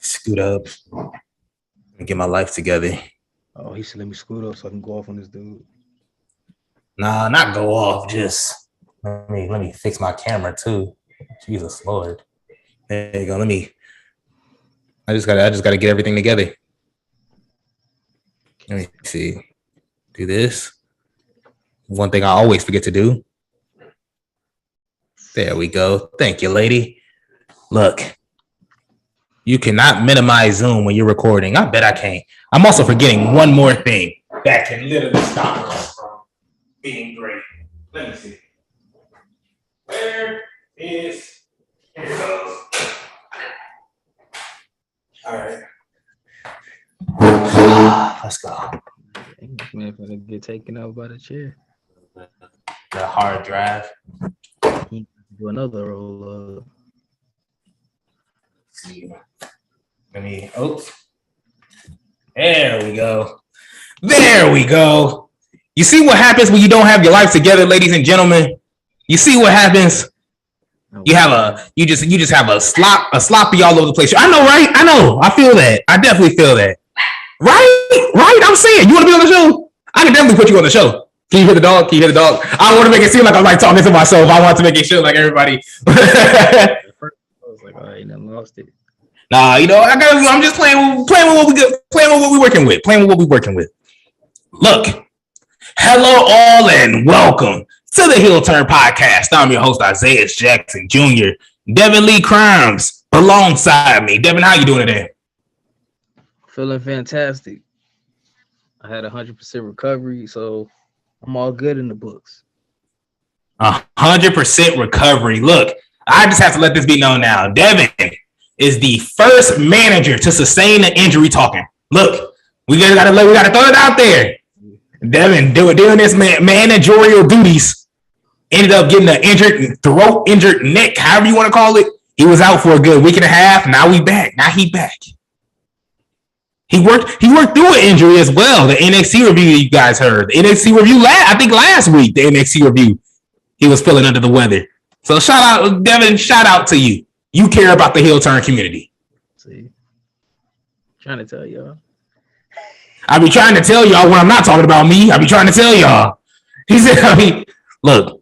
scoot up and get my life together. Oh, he should let me scoot up so I can go off on this dude. Nah, not go off. Just let me fix my camera too. Jesus Lord. There you go. I just gotta get everything together. Let me see. Do this. One thing I always forget to do. There we go. Thank you, lady. Look, you cannot minimize Zoom when you're recording. I bet I can't. I'm also forgetting one more thing that can literally stop us from being great. Let me see. Here it goes. All right. Let's go. This man gonna get taken out by the chair. The hard drive. Do another roll. See. Oops. There we go. There we go. You see what happens when you don't have your life together, ladies and gentlemen? You see what happens? You just have a sloppy all over the place. I know, right? I know. I feel that. I definitely feel that. Right? I'm saying, you want to be on the show? I can definitely put you on the show. Can you hear the dog? I don't want to make it seem like I'm like talking to myself. I want to make it sure like everybody. I was like, all right, I lost it. Nah, I'm just playing with what we're working with. Look, hello all and welcome to the Heel Turn Podcast. I'm your host, Isaiah Jackson Jr. Devin Lee Crimes alongside me. Devin, how you doing today? Feeling fantastic. I had 100% recovery, so I'm all good in the books. 100% recovery. Look, I just have to let this be known now. Devin is the first manager to sustain an injury talking. Look, we gotta throw it out there. Devin doing this managerial duties ended up getting an injured throat, injured neck, however you want to call it. He was out for a good week and a half. Now he back. He worked through an injury as well. The NXT review you guys heard. The NXT review last week, the NXT review. He was feeling under the weather. So shout out, Devin, shout out to you. You care about the heel turn community. See, trying to tell y'all. I be trying to tell y'all when I'm not talking about me. I be trying to tell y'all. He said, look,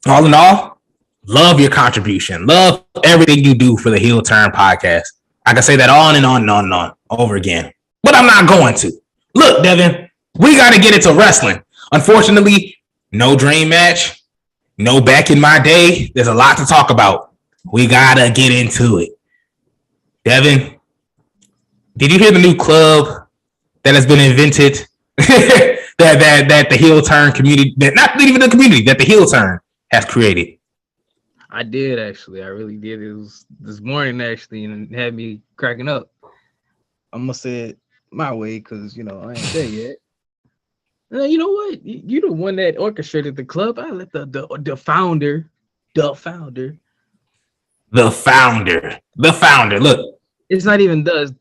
all in all, love your contribution. Love everything you do for the Heel Turn Podcast. I can say that on and on and on and on over again, but I'm not going to. Look, Devin, we got to get into wrestling. Unfortunately, no dream match, no back in my day. There's a lot to talk about. We got to get into it. Devin, did you hear the new club that has been invented? that the heel turn community, not even the community, that the heel turn has created? I did, actually. I really did. It was this morning, actually, and it had me cracking up. I'm going to say it my way because, I ain't there yet. And you know what? You the one that orchestrated the club. I let the founder. The founder. Look. It's not even the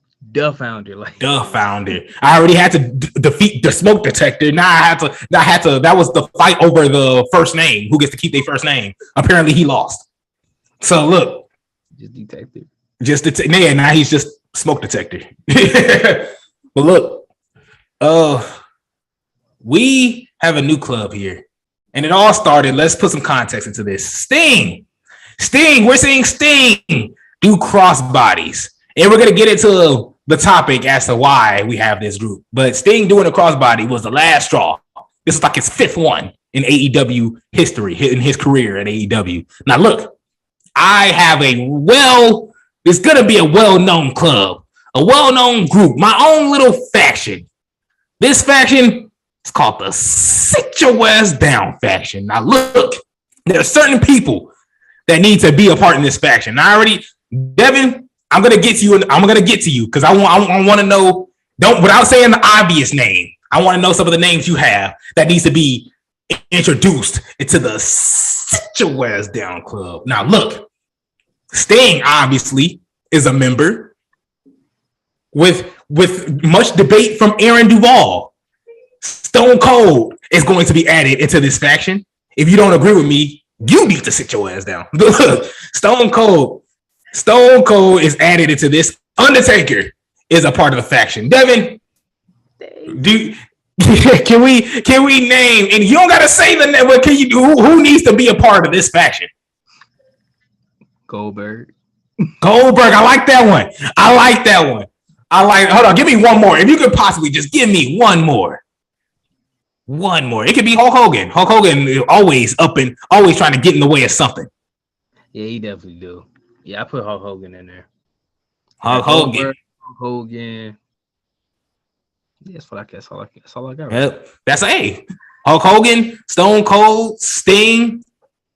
founder. Like the founder. I already had to defeat the smoke detector. Now I had to. That was the fight over the first name. Who gets to keep their first name? Apparently he lost. So look. Just detective. Now he's just smoke detector. But look, we have a new club here. And it all started, let's put some context into this. Sting, we're seeing Sting do crossbodies. And we're going to get into the topic as to why we have this group. But Sting doing a crossbody was the last straw. This is like his fifth one in AEW history, in his career at AEW. Now look, I have it's going to be a well-known club, a well-known group, my own little faction. This faction is called the Sit Your Ass Down faction. Now look, there are certain people that need to be a part in this faction. Now Devin, I'm going to get to you because I want to know, without saying the obvious name, I want to know some of the names you have that needs to be introduced into the Sit Your Ass Down club. Now look, Sting obviously is a member with much debate from Aaron Duvall. Stone Cold is going to be added into this faction. If you don't agree with me, you need to sit your ass down. Stone Cold is added into this Undertaker is a part of the faction. Devin, can we name? And you don't gotta say the name. Can you? Who needs to be a part of this faction? Goldberg. I like that one. Hold on, give me one more. If you could possibly just give me one more. It could be Hulk Hogan. Hulk Hogan is always trying to get in the way of something. Yeah, he definitely do. Yeah, I put Hulk Hogan in there. Hulk Hogan. Yeah, that's all I got. Yep. That's Hulk Hogan, Stone Cold, Sting.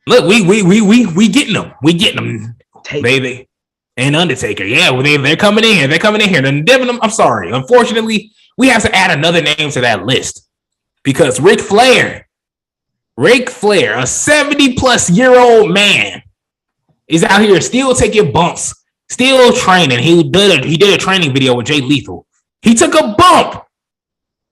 Look, we getting them. Baby. And Undertaker. Yeah, well, they're coming in here. And Devin, I'm sorry. Unfortunately, we have to add another name to that list. Because Ric Flair, a 70-plus-year-old man, is out here still taking bumps, still training. He did a training video with Jay Lethal. He took a bump.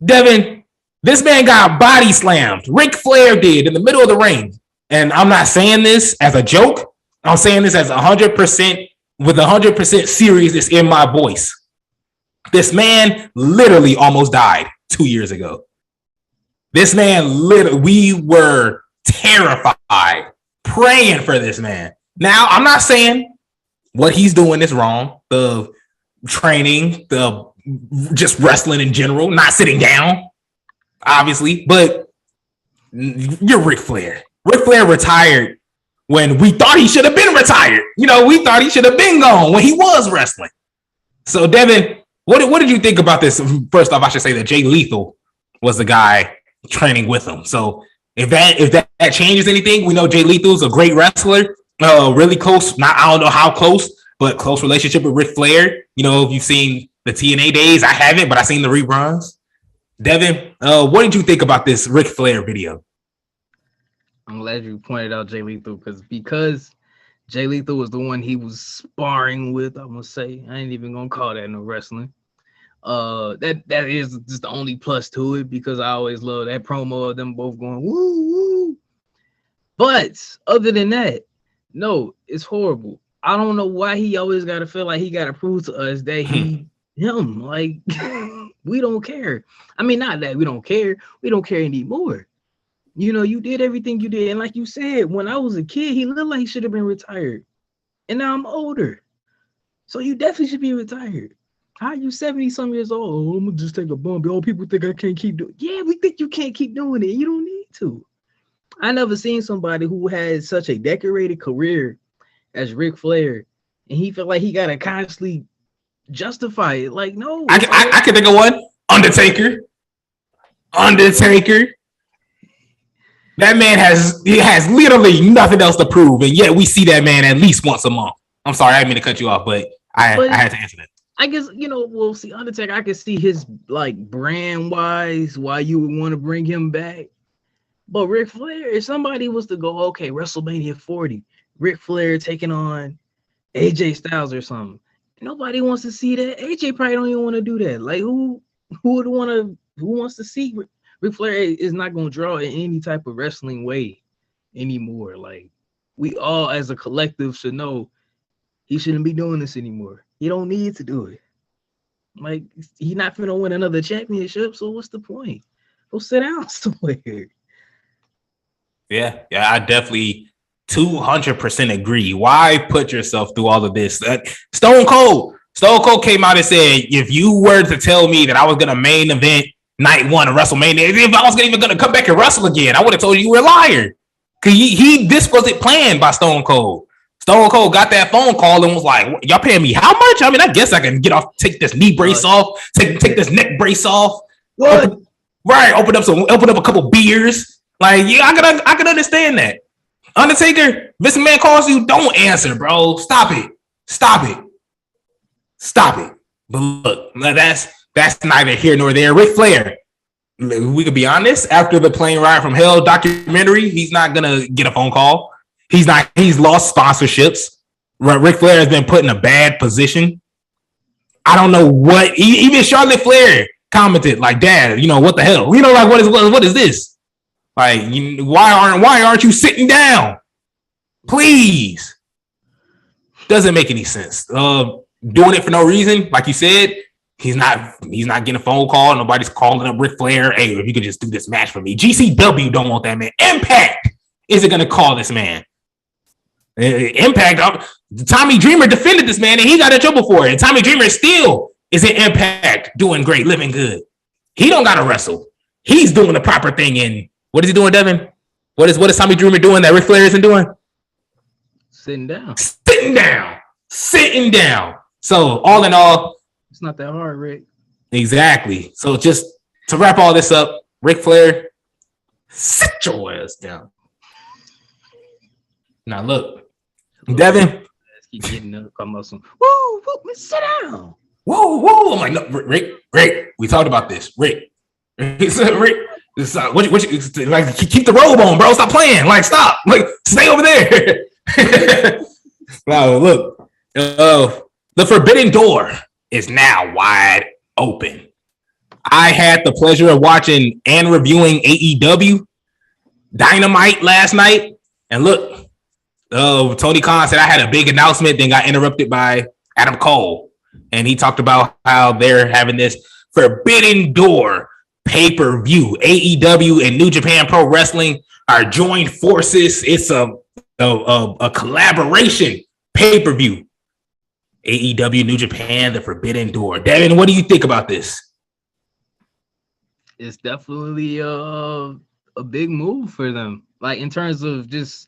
Devin, this man got body slammed. Ric Flair did in the middle of the ring. And I'm not saying this as a joke. I'm saying this as 100% with 100% seriousness in my voice. This man literally almost died 2 years ago. This man we were terrified, praying for this man. Now, I'm not saying what he's doing is wrong. The training, the just wrestling in general, not sitting down, obviously. But you're Ric Flair. Ric Flair retired when we thought he should have been retired. We thought he should have been gone when he was wrestling. So, Devin, what did you think about this? First off, I should say that Jay Lethal was the guy training with him. So if that changes anything, we know Jay Lethal's a great wrestler, really close. I don't know how close, but close relationship with Ric Flair. If you've seen the TNA days, I haven't, but I've seen the reruns. Devin, what did you think about this Ric Flair video? I'm glad you pointed out Jay Lethal because Jay Lethal was the one he was sparring with. I'm gonna say I ain't even gonna call that no wrestling. That is just the only plus to it because I always love that promo of them both going woo woo. But other than that, no, it's horrible. I don't know why he always got to feel like he got to prove to us that him. Like we don't care. I mean, not that we don't care. We don't care anymore. You did everything you did, and like you said, when I was a kid, he looked like he should have been retired, and now I'm older, so you definitely should be retired. How are you 70-some years old? Oh, I'm gonna just take a bump. All people think I can't keep doing. Yeah, we think you can't keep doing it. You don't need to. I never seen somebody who had such a decorated career as Ric Flair, and he felt like he gotta constantly justify it. Like, no. I can think of one. Undertaker. That man has literally nothing else to prove, and yet we see that man at least once a month. I'm sorry, I didn't mean to cut you off, but I had to answer that. I guess, we'll see Undertaker. I can see his brand wise why you would want to bring him back. But Ric Flair, if somebody was to go, okay, WrestleMania 40, Ric Flair taking on AJ Styles or something, nobody wants to see that. AJ probably don't even want to do that. Like who wants to see Ric Flair is not going to draw in any type of wrestling way anymore. Like we all as a collective should know he shouldn't be doing this anymore. He don't need to do it. Like he's not gonna win another championship, so what's the point? Go sit down somewhere. Yeah, I definitely 200% agree. Why put yourself through all of this? Stone Cold came out and said, if you were to tell me that I was gonna main event night one of WrestleMania, if I was even gonna come back and wrestle again, I would have told you were a liar. Cause this wasn't planned by Stone Cold. Stone Cold got that phone call and was like, y'all paying me how much? I mean, I guess I can take this knee brace off, take this neck brace off. What? Open up a couple beers. Like, yeah, I can understand that. Undertaker, Vince McMahon calls you, don't answer, bro. Stop it. But look, that's neither here nor there. Ric Flair, we could be honest, after the Plane Ride from Hell documentary, he's not gonna get a phone call. He's lost sponsorships. Ric Flair has been put in a bad position. I don't know what, even Charlotte Flair commented like, Dad, what the hell? Like, what is this? Like, why aren't you sitting down? Please. Doesn't make any sense. doing it for no reason. Like you said, he's not getting a phone call. Nobody's calling up Ric Flair. Hey, if you could just do this match for me. GCW don't want that man. Impact isn't going to call this man. Impact. Tommy Dreamer defended this man and he got in trouble for it. And Tommy Dreamer still is in Impact doing great, living good. He don't got to wrestle. He's doing the proper thing. And what is he doing, Devin? What is Tommy Dreamer doing that Ric Flair isn't doing? Sitting down. So all in all, it's not that hard, Rick. Exactly. So just to wrap all this up, Ric Flair, sit your ass down. Now look, Devin. Keep getting up, come up some. Whoa, sit down. Whoa. I'm like, no, Rick. We talked about this, Rick. He said, Rick. What like keep the robe on, bro. Stop playing. Like, stop. Like, stay over there. Wow, look. The forbidden door is now wide open. I had the pleasure of watching and reviewing AEW Dynamite last night. And look, Tony Khan said I had a big announcement, then got interrupted by Adam Cole. And he talked about how they're having this forbidden door pay-per-view. AEW and New Japan Pro Wrestling are joined forces. It's a collaboration pay-per-view. AEW, New Japan, the forbidden door. Devin, what do you think about this? It's definitely a big move for them. Like in terms of just,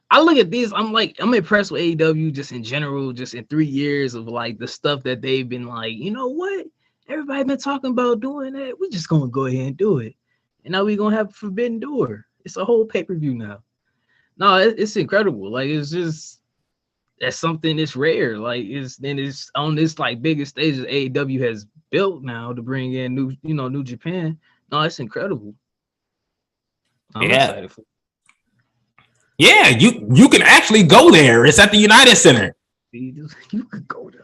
I look at this, I'm impressed with AEW just in general, just in 3 years of like the stuff that they've been like, you know what? Everybody been talking about doing that. We're just gonna go ahead and do it. And now we're gonna have Forbidden Door. It's a whole pay-per-view now. No, it's incredible. Like it's just that's something that's rare. Like it's on this like biggest stage that AEW has built now to bring in New Japan. No, it's incredible. I'm excited for it. Yeah, you can actually go there. It's at the United Center. You could go there.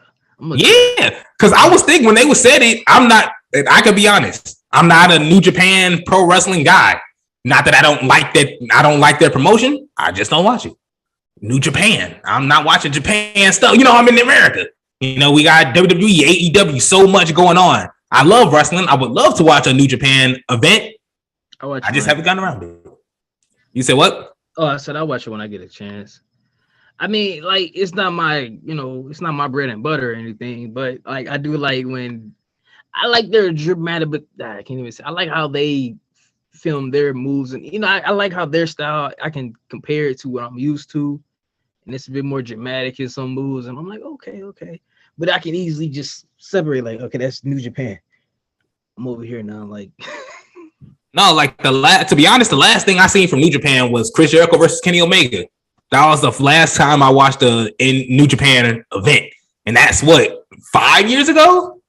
Yeah, because I was thinking when they said it, I could be honest. I'm not a New Japan Pro Wrestling guy. Not that I don't like their promotion. I just don't watch it. New Japan. I'm not watching Japan stuff. I'm in America. We got WWE, AEW, so much going on. I love wrestling. I would love to watch a New Japan event. I just haven't gotten around to it. You said what? Oh, I said I'll watch it when I get a chance. I mean, like, it's not my, it's not my bread and butter or anything, but like, I do like when I like their dramatic, but I can't even say, I like how they film their moves. And, I like how their style, I can compare it to what I'm used to. And it's a bit more dramatic in some moves. And I'm like, okay. But I can easily just separate, like, okay, that's New Japan. I'm over here now, like. No, like to be honest, the last thing I seen from New Japan was Chris Jericho versus Kenny Omega. That was the last time I watched a New Japan event. And that's what, 5 years ago?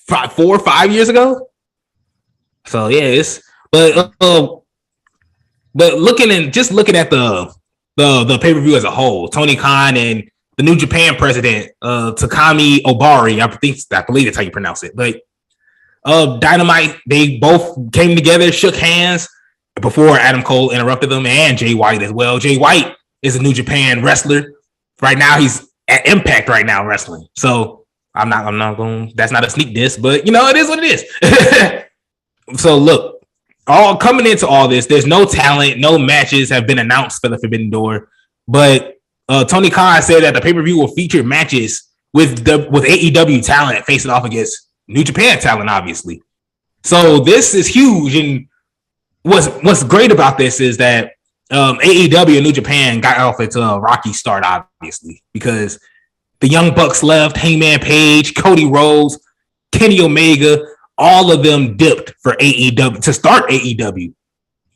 4 or 5 years ago? So yeah, but looking at the pay-per-view as a whole, Tony Khan and the New Japan president, Takami Obari, I believe that's how you pronounce it. But Dynamite, they both came together, shook hands before Adam Cole interrupted them, and Jay White as well. Jay White is a New Japan wrestler. Right now, he's at Impact right now wrestling. So I'm not going, that's not a sneak diss, but it is what it is. So look, all coming into all this, there's no talent, no matches have been announced for the Forbidden Door. But Tony Khan said that the pay-per-view will feature matches with AEW talent facing off against New Japan talent, obviously. So this is huge. And what's great about this is that AEW and New Japan got off into a rocky start, obviously, because the Young Bucks left, Hangman Page, Cody Rhodes, Kenny Omega, all of them dipped for AEW to start AEW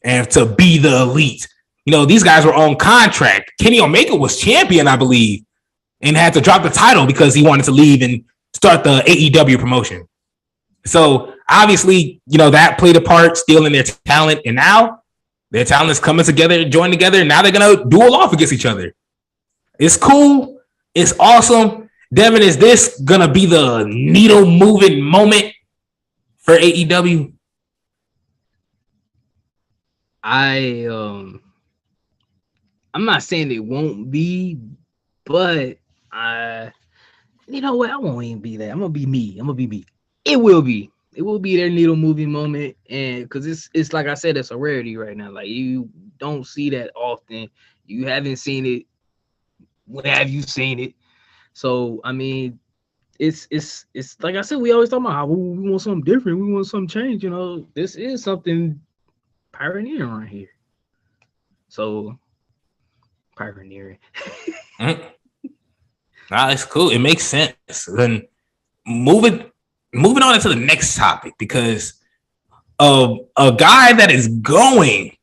and to be the elite. These guys were on contract. Kenny Omega was champion, I believe, and had to drop the title because he wanted to leave and start the AEW promotion. So obviously, that played a part, stealing their talent, and now their talent is coming together, joining together, and now they're gonna duel off against each other. It's cool. It's awesome. Devin, is this gonna be the needle moving moment for AEW? I'm not saying it won't be, but You know what? I won't even be that. I'm gonna be me. I'm gonna be me. It will be. It will be their needle moving moment, and because it's like I said, it's a rarity right now. Like you don't see that often. You haven't seen it. When have you seen it? So I mean, it's like I said. We always talk about how we want something different. We want something change. You know, this is something pioneering right here. So pioneering. Mm. Nah, it's cool. It makes sense. Then moving on into the next topic, because of a guy that is going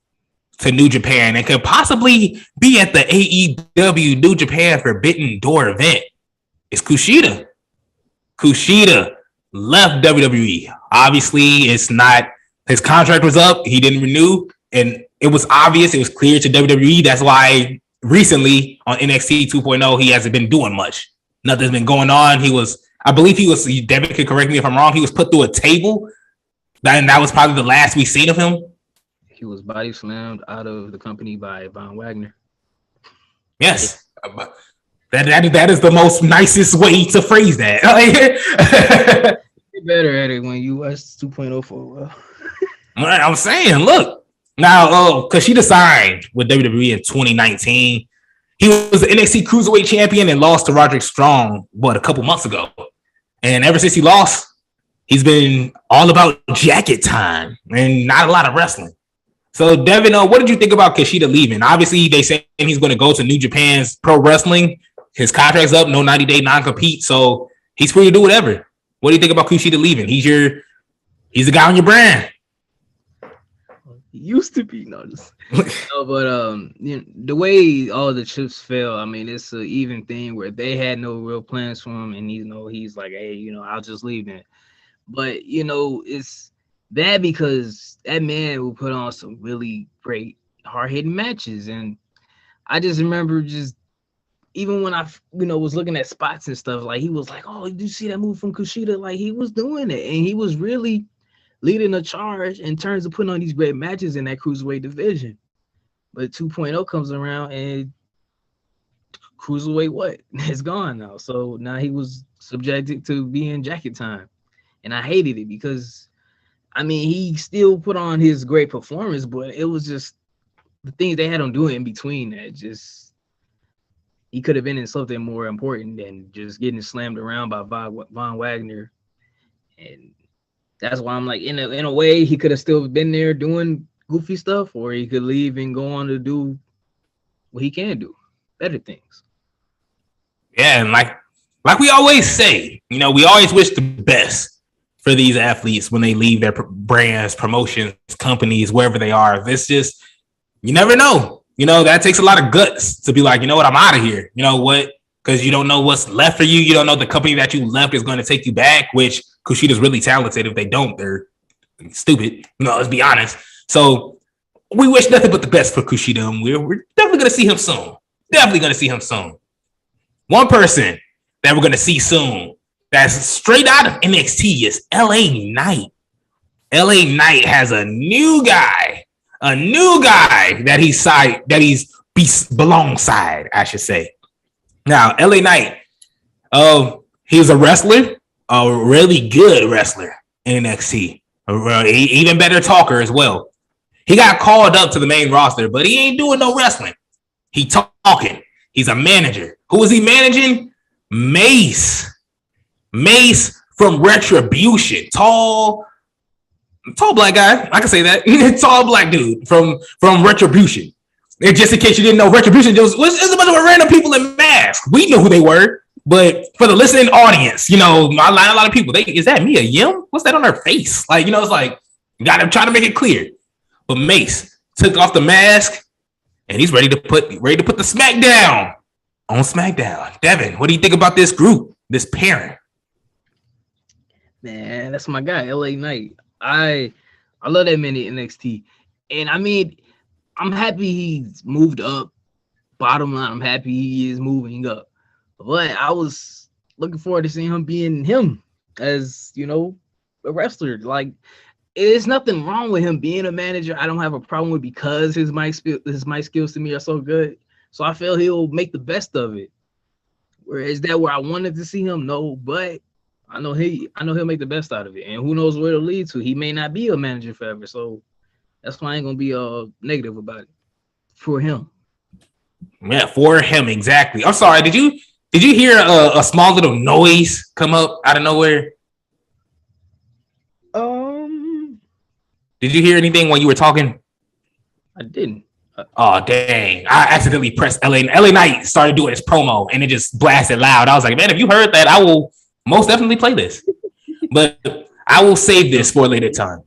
to New Japan and could possibly be at the AEW New Japan Forbidden Door event is Kushida. Kushida left WWE. Obviously, it's not his contract was up. He didn't renew, and it was obvious. It was clear to WWE. That's why recently on NXT 2.0, he hasn't been doing much. Nothing's been going on. I believe Devin could correct me if I'm wrong. He was put through a table. And that was probably the last we seen of him. He was body slammed out of the company by Von Wagner. Yes. That is the most nicest way to phrase that. Get better at it when you watch 2.0 for a while. I'm saying, look. Now, Kushida signed with WWE in 2019. He was the NXT Cruiserweight Champion and lost to Roderick Strong, a couple months ago. And ever since he lost, he's been all about jacket time and not a lot of wrestling. So, Devin, what did you think about Kushida leaving? Obviously, they say he's going to go to New Japan's Pro Wrestling. His contract's up, no 90-day non-compete, so he's free to do whatever. What do you think about Kushida leaving? He's the guy on your brand. He used to be, no, but you know, the way all the chips fell, I mean, it's an even thing where they had no real plans for him, and he's like, hey, I'll just leave it. But it's bad because that man will put on some really great hard-hitting matches, and I just remember even when I was looking at spots and stuff, like he was like, oh, did you see that move from Kushida? Like he was doing it, and he was really leading a charge in terms of putting on these great matches in that cruiserweight division. But 2.0 comes around and cruiserweight it's gone now. So now he was subjected to being jacket time. And I hated it because, I mean, he still put on his great performance, but it was just the things they had him doing in between that he could have been in something more important than just getting slammed around by Von Wagner. And that's why I'm like, in a way, he could have still been there doing goofy stuff, or he could leave and go on to do what he can do, better things. Yeah, and like we always say, we always wish the best for these athletes when they leave their brands, promotions, companies, wherever they are. It's just, you never know. That takes a lot of guts to be like, I'm out of here. You know what? Because you don't know what's left for you. You don't know the company that you left is going to take you back, which Kushida's really talented. If they don't, they're stupid. Let's be honest. So we wish nothing but the best for Kushida. And we're definitely going to see him soon. Definitely going to see him soon. One person that we're going to see soon that's straight out of NXT is LA Knight. LA Knight has a new guy that he's alongside, I should say. Now, LA Knight, he's a wrestler, a really good wrestler in NXT, even better talker as well. He got called up to the main roster, but he ain't doing no wrestling. He talking. He's a manager. Who is he managing? Mace from Retribution. Tall black guy. I can say that. Tall black dude from Retribution. And just in case you didn't know, Retribution was a bunch of random people in masks. We knew who they were, but for the listening audience, a lot of people, is that Mia Yim? What's that on her face? It's like, you gotta try to make it clear. But Mace took off the mask, and he's ready to put the SmackDown on SmackDown. Devin, what do you think about this group, this pairing? Man, that's my guy, LA Knight. I love that man in NXT, and I mean, I'm happy he's moved up. Bottom line, I'm happy he is moving up. But I was looking forward to seeing him being him as, a wrestler. Like, there's nothing wrong with him being a manager. I don't have a problem with because his mic skills to me are so good. So I feel he'll make the best of it. Is that where I wanted to see him? No, but I know he'll make the best out of it. And who knows where it'll lead to. He may not be a manager forever. So that's why I ain't gonna be negative about it for him. Yeah, for him, exactly. I'm sorry, did you hear a small little noise come up out of nowhere? Did you hear anything when you were talking? I didn't. Oh, dang. I accidentally pressed LA Knight started doing his promo and it just blasted loud. I was like, man, if you heard that, I will most definitely play this. But I will save this for a later time.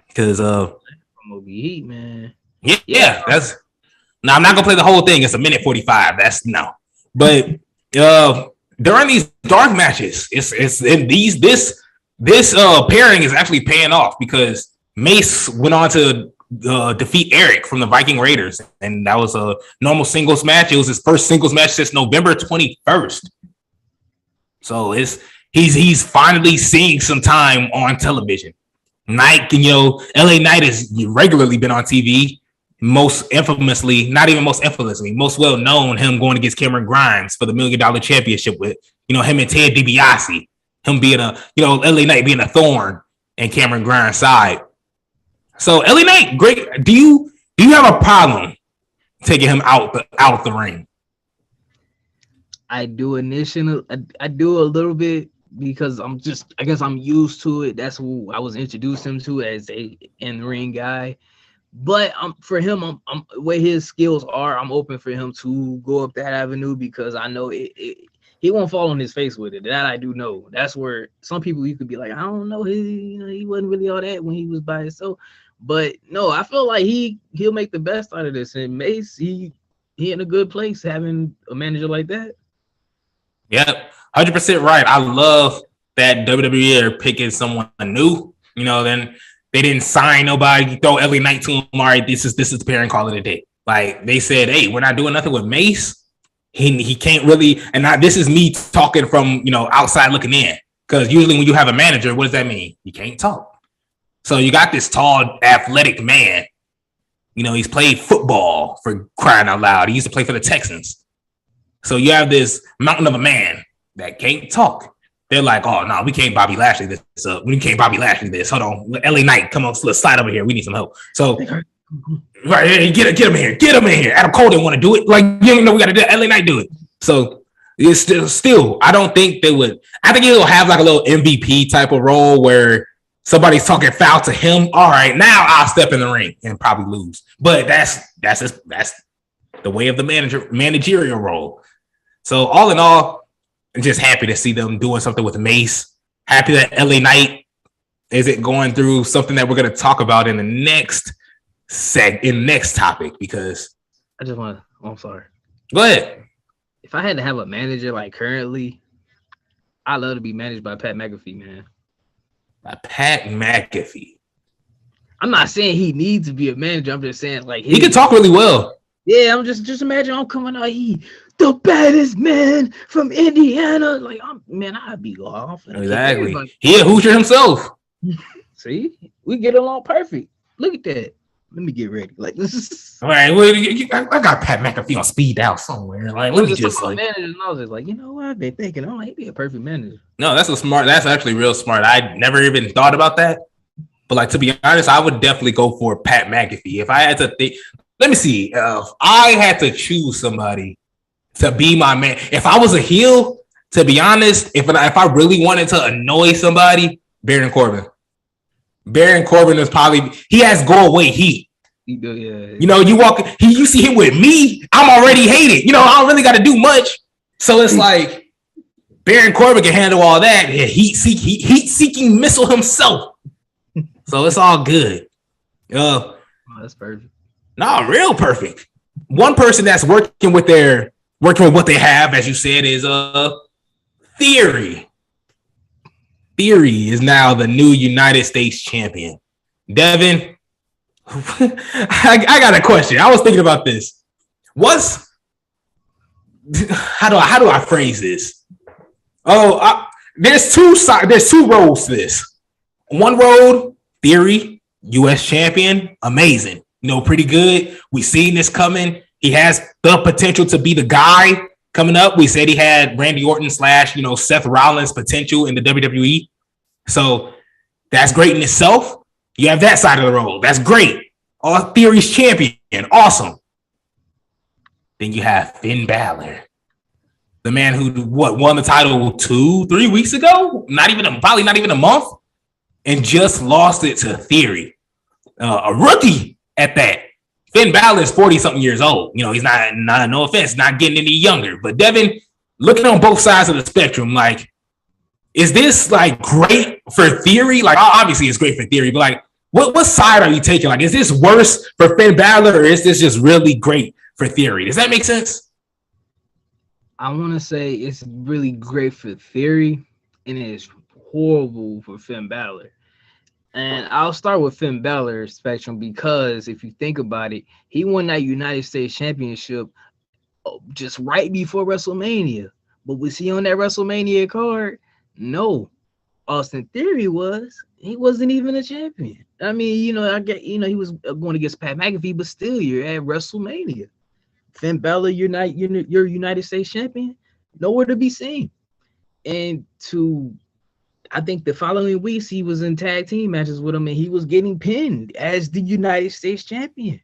Because Heat, man. Yeah, that's no, I'm not gonna play the whole thing. It's a minute 45. That's no. But during these dark matches, it's in this pairing is actually paying off because Mace went on to defeat Eric from the Viking Raiders, and that was a normal singles match. It was his first singles match since November 21st. So he's finally seeing some time on television. Knight, LA Knight has regularly been on TV. Most well known, him going against Cameron Grimes for the $1 Million Championship with him and Ted DiBiase. Him being LA Knight being a thorn in Cameron Grimes' side. So LA Knight, great. Do you have a problem taking him out the ring? I do initially. I do a little bit because I guess I'm used to it. That's who I was introduced him to as a in-ring guy. But for him, I'm where his skills are. I'm open for him to go up that avenue because I know he won't fall on his face with it. That I do know. That's where some people you could be like, I don't know, he wasn't really all that when he was by himself. But no, I feel like he'll make the best out of this. And Mace, he in a good place having a manager like that. Yep, 100% right. I love that WWE are picking someone new. Then they didn't sign nobody. Throw LA Knight to him. All right, this is the pairing, call it a day. Like they said, hey, we're not doing nothing with Mace. He can't really. And this is me talking from outside looking in. Because usually when you have a manager, what does that mean? You can't talk. So you got this tall, athletic man. He's played football for crying out loud. He used to play for the Texans. So you have this mountain of a man that can't talk. They're like, oh, no, we can't Bobby Lashley this up. We can't Bobby Lashley this. Hold on. LA Knight, come on, let's slide over here. We need some help. So, right, hey, get him in here. Get him in here. Adam Cole didn't want to do it. Like, you know, we got to do it. LA Knight do it. So, it's still, I don't think they would. I think he'll have like a little MVP type of role where somebody's talking foul to him. All right, now I'll step in the ring and probably lose. But that's the way of the managerial role. So all in all, I'm just happy to see them doing something with Mace. Happy that LA Knight isn't going through something that we're going to talk about in the next topic because I just want to. I'm sorry. Go ahead. If I had to have a manager like currently, I'd love to be managed by Pat McAfee, man. By Pat McAfee. I'm not saying he needs to be a manager. I'm just saying like he can talk really well. Yeah, I'm just imagine I'm coming out. He the baddest man from Indiana. Like I'd be off. Exactly. He a Hoosier himself. See, we get along perfect. Look at that. Let me get ready. Like this is all right. Well, I got Pat McAfee on speed out somewhere. Like let me just like manager. And I was just like, you know what? I've been thinking. I'm like, he'd be a perfect manager. No, that's actually real smart. I never even thought about that. But like to be honest, I would definitely go for Pat McAfee if I had to think. Let me see. If I had to choose somebody to be my man, if I was a heel, to be honest, if I really wanted to annoy somebody, Baron Corbin. Baron Corbin is probably he has go away heat. He do, yeah. You know, you see him with me, I'm already hated. You know, I don't really got to do much. So it's like Baron Corbin can handle all that. Yeah, heat seeking missile himself. So it's all good. Oh, that's perfect. No, real perfect. One person that's working with what they have, as you said, is Theory. Theory is now the new United States champion. Devin, I got a question. I was thinking about this. How do I phrase this? There's two roads to this. One road, Theory, U.S. champion, amazing. You know, pretty good. We seen this coming. He has the potential to be the guy Coming up, we said he had Randy Orton / Seth Rollins potential in the WWE. So that's great in itself. You have that side of the road. That's great. All Theory's champion. Awesome. Then you have Finn Balor, the man who won the title 2-3 weeks ago, probably not even a month, and just lost it to Theory, a rookie at that. Finn Balor is 40-something years old. He's not, no offense, not getting any younger. But Devin, looking on both sides of the spectrum, like, is this like great for Theory? Like, obviously it's great for Theory, but like, what side are you taking? Like, is this worse for Finn Balor, or is this just really great for Theory? Does that make sense? I want to say it's really great for Theory, and it's horrible for Finn Balor. And I'll start with Finn Balor's spectrum because if you think about it, he won that United States Championship just right before WrestleMania. But was he on that WrestleMania card? No. Austin Theory he wasn't even a champion. I mean, I get, he was going against Pat McAfee, but still, you're at WrestleMania. Finn Balor, you're United States champion, nowhere to be seen. And I think the following weeks he was in tag team matches with him, and he was getting pinned as the United States champion.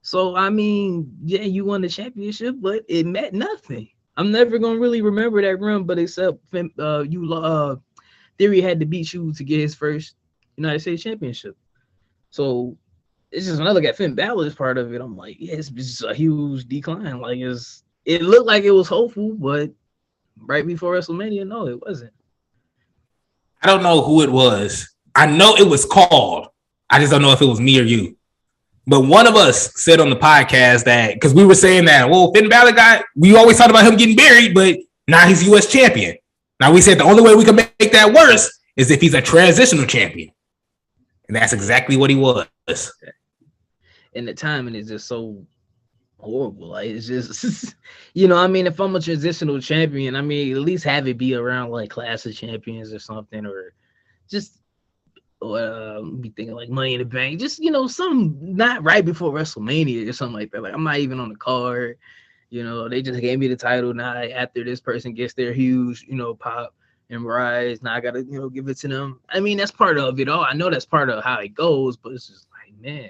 So I mean, yeah, you won the championship, but it meant nothing. I'm never gonna really remember that run, but except Theory had to beat you to get his first United States championship. So it's just when I look at Finn Balor's part of it, I'm like, yeah, it's just a huge decline. Like it looked like it was hopeful, but right before WrestleMania, no, it wasn't. I don't know who it was. I know it was called. I just don't know if it was me or you. But one of us said on the podcast that, because we were saying that, well, Finn Balor we always talked about him getting buried, but now he's U.S. champion. Now we said the only way we can make that worse is if he's a transitional champion. And that's exactly what he was. And the timing is just so horrible. Like, it's just, I mean, if I'm a transitional champion, I mean, at least have it be around like Clash of Champions or something, or just be thinking like Money in the Bank, just something not right before WrestleMania or something like that. Like, I'm not even on the card. They just gave me the title. Now after this person gets their huge, pop and rise, now I gotta, give it to them. I mean, that's part of it all. I know that's part of how it goes, but it's just like, man,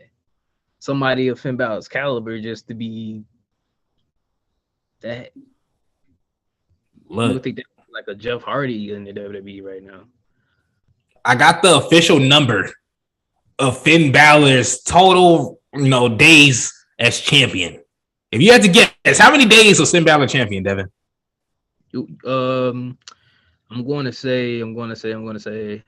somebody of Finn Balor's caliber just to be that. Look, I think that's like a Jeff Hardy in the WWE right now. I got the official number of Finn Balor's total, days as champion. If you had to guess, how many days was Finn Balor champion, Devin? I'm going to say 21.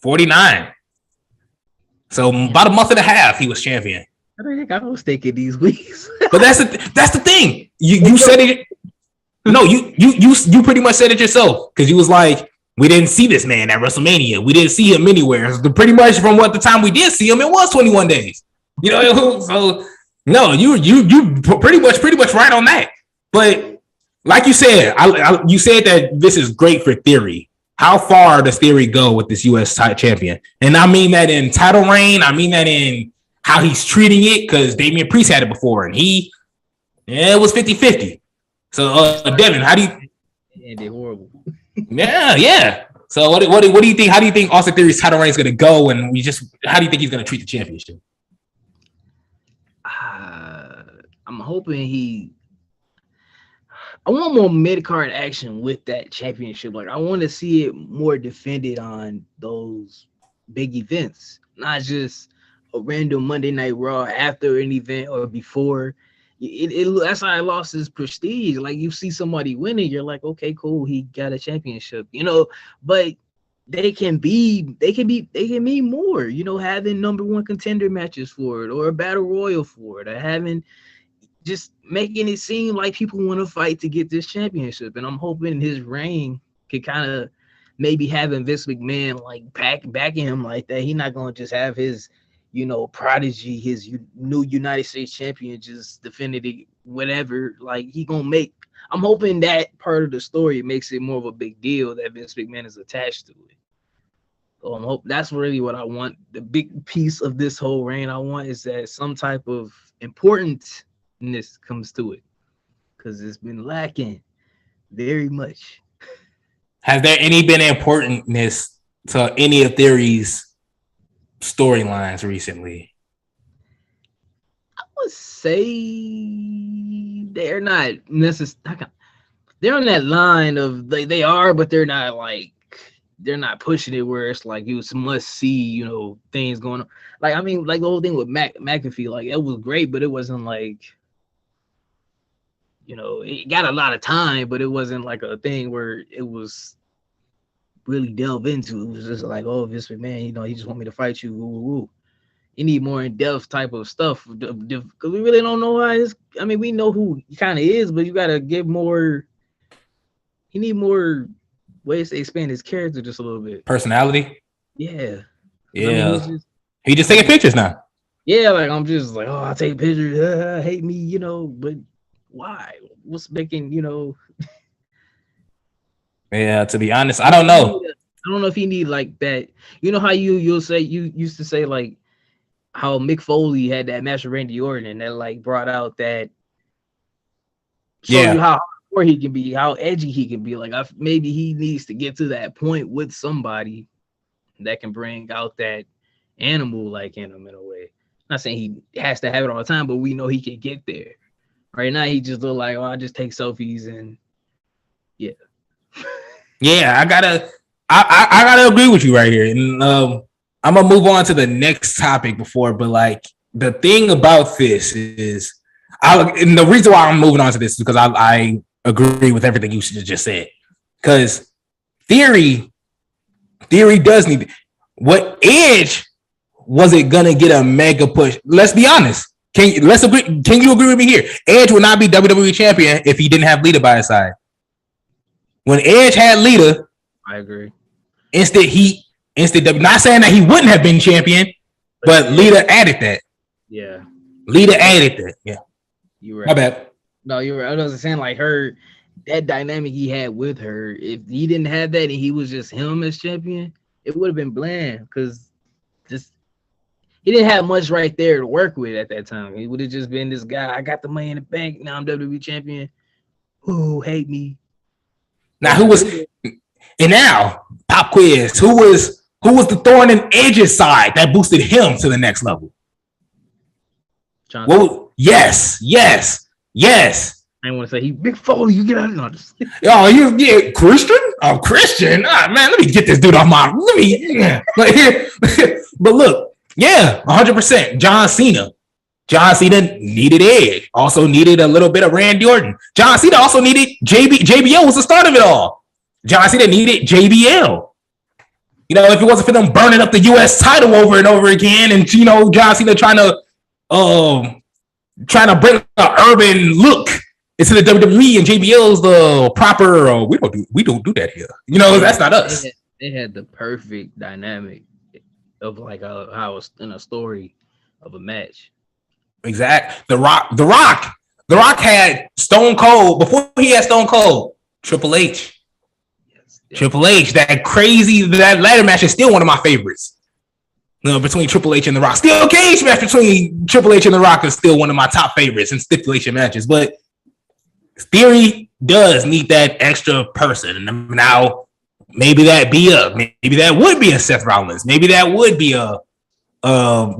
49. So about a month and a half, he was champion. I think I was thinking these weeks. But that's the thing. You said it. No, you pretty much said it yourself, because you was like, we didn't see this man at WrestleMania. We didn't see him anywhere. So pretty much from what the time we did see him, it was 21 days. So no, you pretty much right on that. But like you said, you said that this is great for Theory. How far does Theory go with this U.S. champion? And I mean that in title reign. I mean that in how he's treating it, because Damian Priest had it before, and it was 50-50. So, Devin, how do you? And they're horrible. Yeah. So, what do you think? How do you think Austin Theory's title reign is going to go? And how do you think he's going to treat the championship? I'm hoping I want more mid-card action with that championship. Like, I want to see it more defended on those big events, not just a random Monday Night Raw after an event or before. That's how I lost his prestige. Like, you see somebody winning, you're like, okay, cool, he got a championship, but they can mean more, having number one contender matches for it, or a battle royal for it, or having just making it seem like people want to fight to get this championship. And I'm hoping his reign could kind of maybe having Vince McMahon like backing him like that. He's not going to just have his prodigy, his new United States champion, just defended it, whatever. Like, I'm hoping that part of the story makes it more of a big deal that Vince McMahon is attached to it. Hope that's really what I want. The big piece of this whole reign I want is that some type of importance comes to it, because it's been lacking very much. Has there any been importantness to any of Theory's storylines recently? I would say they're not necessarily. They're on that line of they are, but they're not like, they're not pushing it where it's like you must see, you know, things going on. Like, I mean, like the whole thing with McAfee, like it was great, but it wasn't like, you know, it got a lot of time, but it wasn't like a thing where it was really delve into. It was just like, oh, Vince McMahon, you know, he just want me to fight you. Woo, woo, woo. You need more in-depth type of stuff, because we really don't know how his. I mean, we know who he kind of is, but you gotta give more. He need more ways to expand his character just a little bit. Personality. Yeah. Yeah. I mean, he just taking pictures now. Yeah, like I'm just like, oh, I take pictures. Hate me, you know, but why? What's making, you know? Yeah, to be honest, I don't know. I don't know if he need like that. You know how you'll say, you used to say like how Mick Foley had that match with Randy Orton, and that like brought out that show you how hardcore he can be, how edgy he can be. Like maybe he needs to get to that point with somebody that can bring out that animal like in him in a way. Not saying he has to have it all the time, but we know he can get there. Right now he just look like, oh, I just take selfies and yeah. Yeah, I gotta agree with you right here. And I'm gonna move on to the next topic but like the thing about this is and the reason why I'm moving on to this is because I agree with everything you just said. Because Theory does need what Edge wasn't gonna get a mega push. Let's be honest. Can you agree with me here? Edge would not be WWE champion if he didn't have Lita by his side. When Edge had Lita, I agree. Instant heat, instant W. Not saying that he wouldn't have been champion, but Lita added that. Yeah. Lita added that. Yeah. You were right. My bad. No, you were. I was saying like that dynamic he had with her. If he didn't have that and he was just him as champion, it would have been bland because just he didn't have much right there to work with at that time. He would have just been this guy. I got the money in the bank. Now I'm WWE champion. Who hate me? Now and now pop quiz. Who was the thorn in Edge's side that boosted him to the next level? Well, yes. I want to say he Mick Foley. You get out of here. Oh, you Christian? Oh, Christian. Man, let me get this dude off my. But look, yeah, 100%. John Cena. John Cena needed Edge. Also needed a little bit of Randy Orton. John Cena also needed JBL was the start of it all. John Cena needed JBL. You know, if it wasn't for them burning up the U.S. title over and over again, and you know, John Cena trying to bring an urban look into the WWE, and JBL's the proper. We don't do that here. You know, that's not us. They had the perfect dynamic of like how it's in a story of a match. Exact. The Rock had Stone Cold before he had Stone Cold. Triple H. Yes. Triple H. That ladder match is still one of my favorites. You know, between Triple H and The Rock. Steel cage match between Triple H and The Rock is still one of my top favorites in stipulation matches. But Theory does need that extra person. And now maybe that would be a Seth Rollins. Maybe that would be a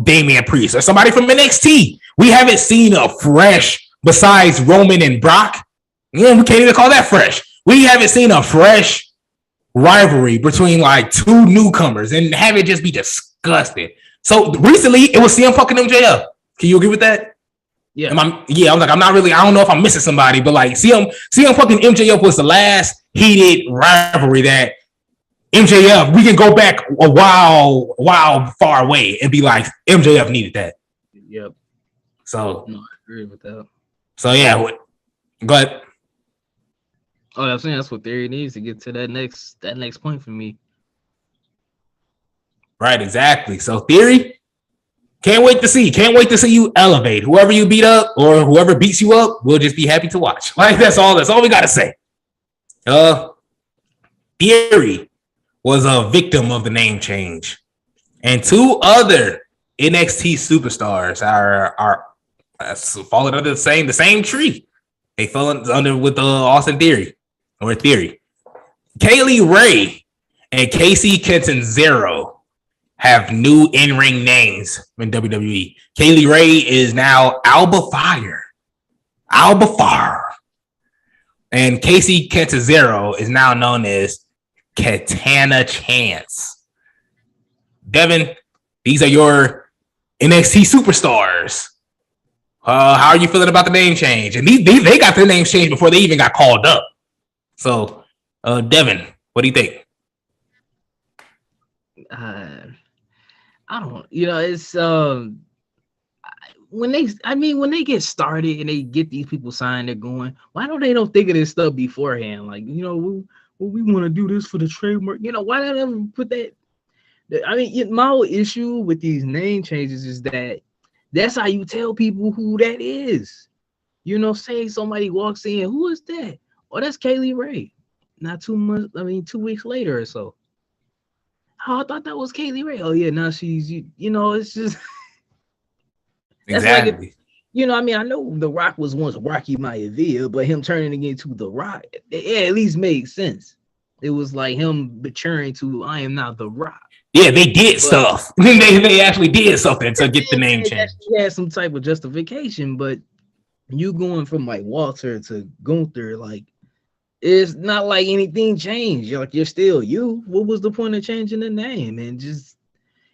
Damian Priest or somebody from NXT. We haven't seen a fresh, besides Roman and Brock. Yeah, we can't even call that fresh. We haven't seen a fresh rivalry between like two newcomers and have it just be disgusting. So recently it was CM Punk and MJF. Can you agree with that? Yeah. I don't know if I'm missing somebody, but like CM Punk and MJF was the last heated rivalry that MJF, we can go back a while far away and be like, MJF needed that. Yep. So no, I agree with that. So yeah, but I'm saying that's what Theory needs to get to that next point for me. Right, exactly. So Theory, can't wait to see you elevate. Whoever you beat up or whoever beats you up, we'll just be happy to watch. Like that's all we gotta say. Theory. was a victim of the name change, and two other NXT superstars are falling under the same tree. They fell under with Austin Theory or Theory. Kaylee Ray and Casey Catanzaro have new in-ring names in WWE. Kaylee Ray is now Alba Fire. And Casey Catanzaro is now known as Katana Chance. Devin, these are your NXT superstars. How are you feeling about the name change? And they got their names changed before they even got called up. So, Devin, what do you think? I don't. It's when they get started and they get these people signed, they're going. Why don't they think of this stuff beforehand? Like, we want to do this for the trademark. Why don't they ever put that? My whole issue with these name changes is that's how you tell people who that is. Say somebody walks in, who is that? Oh, that's Kaylee Ray. Not 2 months. 2 weeks later or so. Oh, I thought that was Kaylee Ray. Oh yeah, now she's it's just exactly. Like I know The Rock was once Rocky Maivia, but him turning into The Rock, it at least made sense. It was like him maturing to I am now The Rock. Yeah, they did stuff. they actually did something to get the name changed. He had some type of justification, but you going from like Walter to Gunther, like it's not like anything changed. You're still you. What was the point of changing the name? And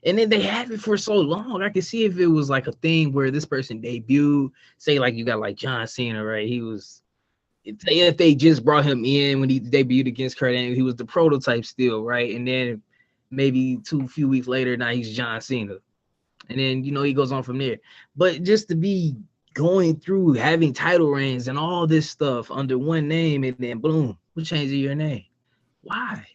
then they have it for so long. I could see if it was like a thing where this person debuted, say like you got like John Cena, right? If they just brought him in when he debuted against Kurt Angle, he was the prototype still, right? And then maybe few weeks later, now he's John Cena. And then, he goes on from there. But just to be going through having title reigns and all this stuff under one name, and then boom, we're changing your name. Why?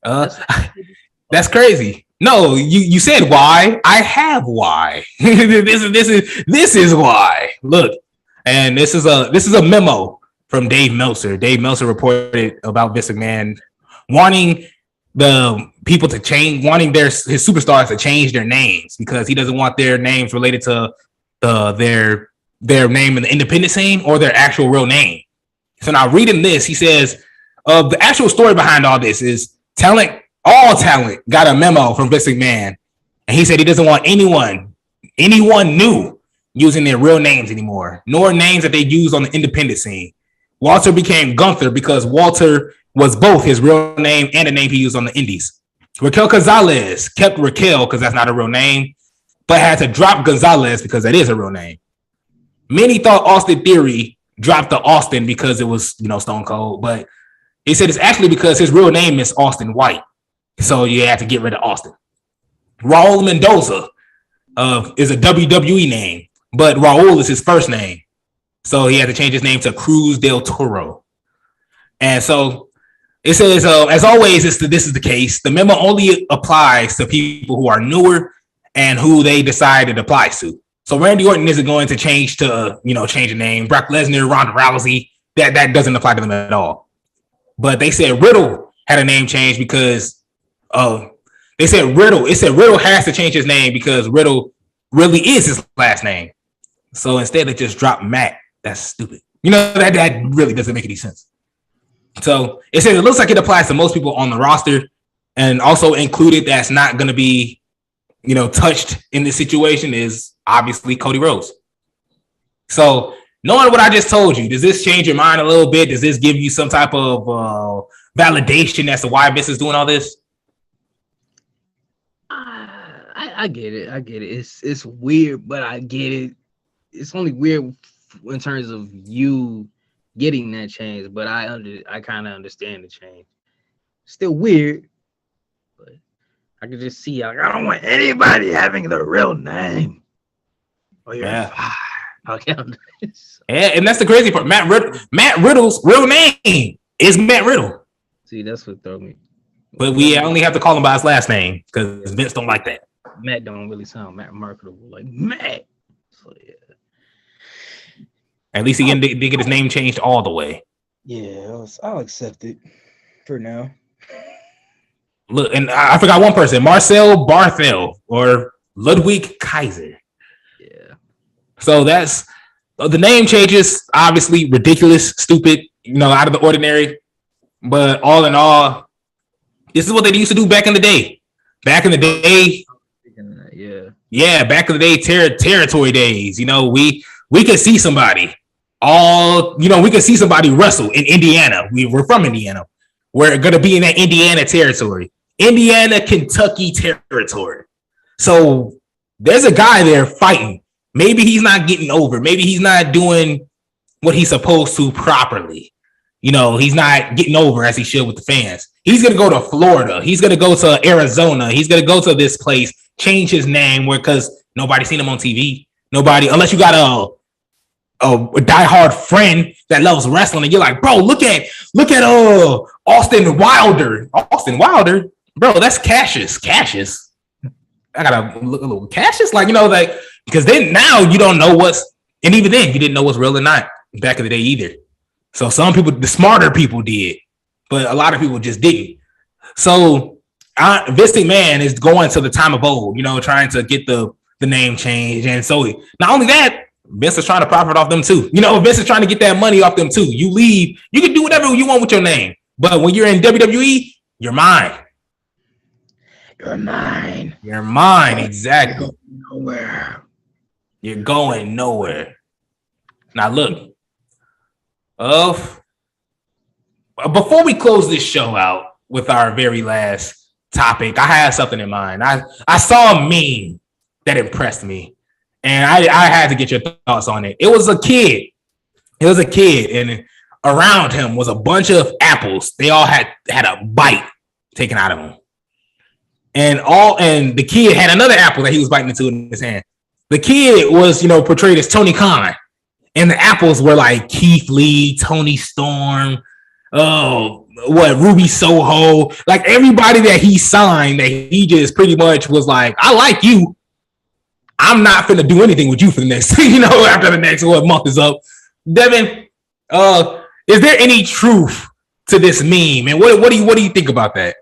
That's crazy. No, you said why. I have why. this is why. Look, and this is a memo from Dave Meltzer. Dave Meltzer reported about Vince McMahon wanting the people to change, wanting his superstars to change their names because he doesn't want their names related to their name in the independent scene or their actual real name. So now reading this, he says, the actual story behind all this is all talent got a memo from Vince McMahon. And he said he doesn't want anyone new using their real names anymore, nor names that they use on the independent scene. Walter became Gunther because Walter was both his real name and the name he used on the indies. Raquel Gonzalez kept Raquel because that's not a real name, but had to drop Gonzalez because that is a real name. Many thought Austin Theory dropped the Austin because it was, Stone Cold, but he said it's actually because his real name is Austin White. So you had to get rid of Austin. Raul Mendoza is a WWE name, but Raul is his first name. So he had to change his name to Cruz del Toro. And so it says, as always, this is the case. The memo only applies to people who are newer and who they decide it applies to. So Randy Orton isn't going to change to, change a name. Brock Lesnar, Ronda Rousey, that doesn't apply to them at all. But they said Riddle had a name change because they said Riddle. It said Riddle has to change his name because Riddle really is his last name. So instead they just dropped Matt. That's stupid. That really doesn't make any sense. So it says it looks like it applies to most people on the roster, and also included that's not going to be, touched in this situation is obviously Cody Rhodes. So knowing what I just told you, does this change your mind a little bit? Does this give you some type of validation as to why Vince is doing all this? I get it. It's weird, but I get it. It's only weird in terms of you getting that change, but I kind of understand the change. Still weird, but I can just see I don't want anybody having the real name. Oh yeah. Okay. Yeah, and that's the crazy part. Matt Riddle's real name is Matt Riddle. See, that's what throw me. But we only have to call him by his last name because Vince don't like that. Matt don't really sound marketable like Matt. So yeah. At least he did get his name changed all the way. Yeah, I'll accept it for now. Look, and I forgot one person, Marcel Barthel or Ludwig Kaiser. Yeah. So that's the name changes, obviously ridiculous, stupid, out of the ordinary. But all in all, this is what they used to do back in the day. Back in the day, yeah, back in the day, territory days. We could see somebody we could see somebody wrestle in Indiana. We're from Indiana. We're gonna be in that Indiana territory. Indiana, Kentucky territory. So there's a guy there fighting. Maybe he's not getting over. Maybe he's not doing what he's supposed to properly. He's not getting over as he should with the fans. He's going to go to Florida. He's going to go to Arizona. He's going to go to this place, change his name because nobody's seen him on TV. Nobody, unless you got a diehard friend that loves wrestling and you're like, bro, look at Austin Wilder. Austin Wilder? Bro, that's Cassius. I gotta look a little Cassius, because then now you don't know and even then you didn't know what's real or not back in the day either. So some people, the smarter people did, but a lot of people just didn't. So Vince McMahon is going to the time of old, trying to get the name change. And so not only that, Vince is trying to profit off them too. Vince is trying to get that money off them too. You leave, you can do whatever you want with your name. But when you're in WWE, you're mine. You're mine. You're mine, exactly. You're going nowhere. Now look, before we close this show out with our very last topic, I had something in mind. I saw a meme that impressed me, and I had to get your thoughts on it. It was a kid, and around him was a bunch of apples. They all had a bite taken out of them. And the kid had another apple that he was biting into in his hand. The kid was, portrayed as Tony Khan. And the apples were like Keith Lee, Tony Storm, Ruby Soho. Like everybody that he signed, that he just pretty much was like, I like you. I'm not finna do anything with you for the next, after the next month is up. Devin, is there any truth to this meme? And what do you think about that?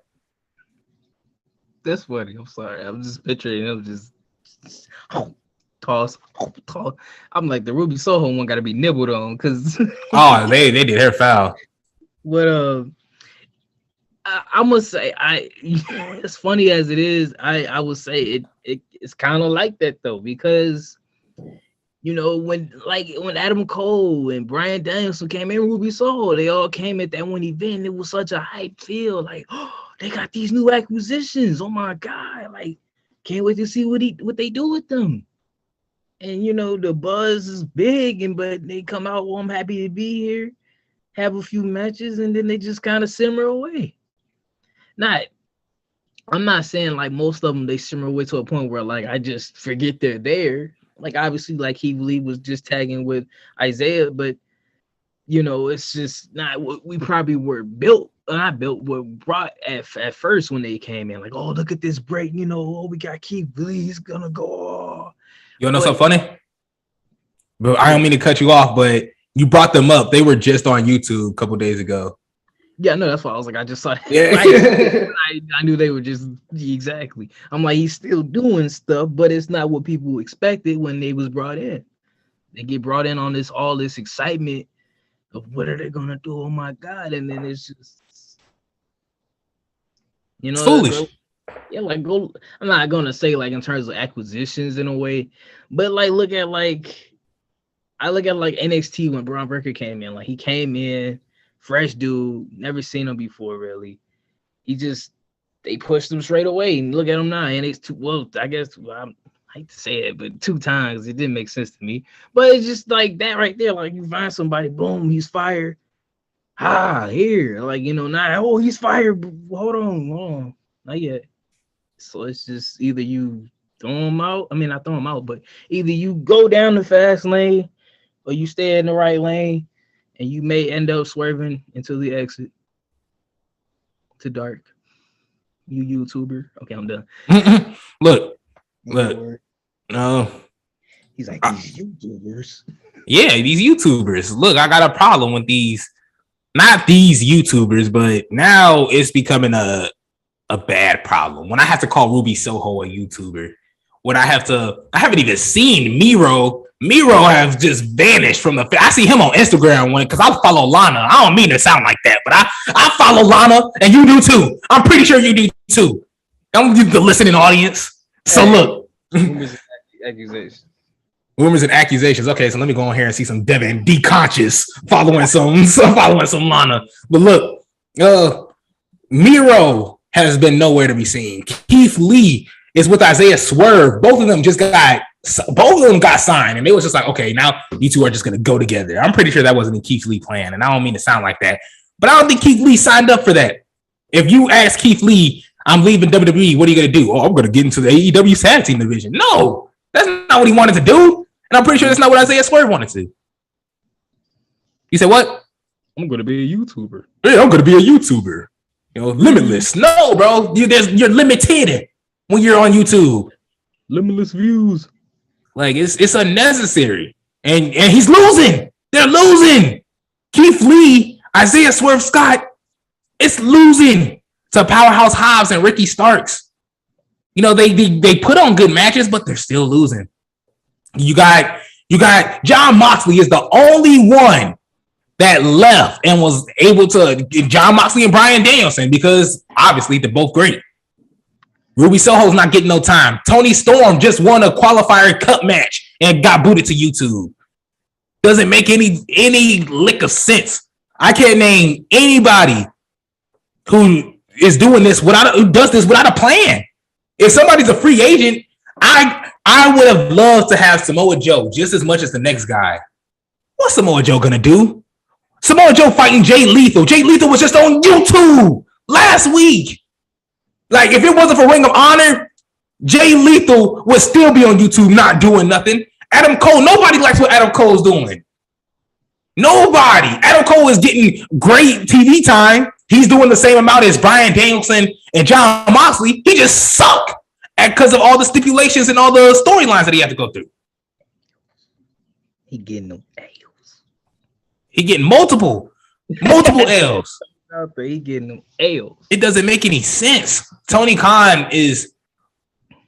That's funny. I'm sorry. I'm just picturing him just toss. I'm like, the Ruby Soho one got to be nibbled on because. Oh, they did her foul. But I must say, as funny as it is, I would say it's kind of like that though, because when Adam Cole and Bryan Danielson came in, Ruby Soho, they all came at that one event. It was such a hype feel, like, oh, they got these new acquisitions. Oh my God. Like, can't wait to see what they do with them. And the buzz is big, but they come out, well, I'm happy to be here, have a few matches, and then they just kind of simmer away. I'm not saying like most of them they simmer away to a point where like I just forget they're there. Like obviously like Keith Lee was just tagging with Isaiah, but it's just not what we probably were were brought at first when they came in. Like, oh, look at this break, we got Keith Lee, he's gonna go. You know something funny? But I don't mean to cut you off, but you brought them up. They were just on YouTube a couple days ago. Yeah, no, that's why I was like, I just saw. Yeah. I knew they were just exactly. I'm like, he's still doing stuff, but it's not what people expected when they was brought in. They get brought in on all this excitement of what are they gonna do? Oh my God! And then it's just, it's foolish. Go. I'm not gonna say like in terms of acquisitions in a way, but like I look at NXT when Braun Breaker came in. Like he came in, fresh dude, never seen him before really. They pushed him straight away, and look at him now. NXT. Well, I guess I hate to say it, but 2 times it didn't make sense to me. But it's just like that right there. Like you find somebody, boom, he's fired. Here, like not he's fired. Hold on, not yet. So it's just either you throw him out. I mean, not throw him out, but either you go down the fast lane or you stay in the right lane, and you may end up swerving into the exit to dark. You YouTuber. Okay, I'm done. Look. No. He's like, these YouTubers. Yeah, these YouTubers. Look, I got a problem with these. Not these YouTubers, but now it's becoming a bad problem. When I have to call Ruby Soho a YouTuber, when I haven't even seen Miro. Miro has just vanished from the. I see him on Instagram because I follow Lana. I don't mean to sound like that, but I follow Lana, and you do too. I'm pretty sure you do too. I'm the listening audience. So look, rumors and accusations. Okay, so let me go on here and see some Devin D Conscious following some Lana. But look, Miro has been nowhere to be seen. Keith Lee is with Isaiah Swerve. Both of them got signed, and they was just like, okay, now you two are just gonna go together. I'm pretty sure that wasn't in Keith Lee plan, and I don't mean to sound like that, but I don't think Keith Lee signed up for that. If you ask Keith Lee, I'm leaving WWE, what are you gonna do? Oh, I'm gonna get into the AEW tag team division. No, that's not what he wanted to do, and I'm pretty sure that's not what Isaiah Swerve wanted to do. You said what? I'm gonna be a YouTuber. Yeah, I'm gonna be a YouTuber. Limitless. No, bro, you're limited when you're on YouTube. Limitless views. Like it's unnecessary, and he's losing. They're losing. Keith Lee, Isaiah Swerve Scott, it's losing to Powerhouse Hobbs and Ricky Starks. They put on good matches, but they're still losing. You got Jon Moxley is the only one that left and was able to get Jon Moxley and Bryan Danielson because obviously they're both great. Ruby Soho's not getting no time. Tony Storm just won a qualifier cup match and got booted to YouTube. Doesn't make any lick of sense. I can't name anybody who is doing this who does this without a plan. If somebody's a free agent, I would have loved to have Samoa Joe just as much as the next guy. What's Samoa Joe gonna do? Samoa Joe fighting Jay Lethal. Jay Lethal was just on YouTube last week. Like, if it wasn't for Ring of Honor, Jay Lethal would still be on YouTube not doing nothing. Adam Cole, nobody likes what Adam Cole's doing. Nobody. Adam Cole is getting great TV time. He's doing the same amount as Bryan Danielson and Jon Moxley. He just suck because of all the stipulations and all the storylines that he had to go through. He getting them L's. He getting multiple L's. He getting them L's. It doesn't make any sense. Tony Khan is,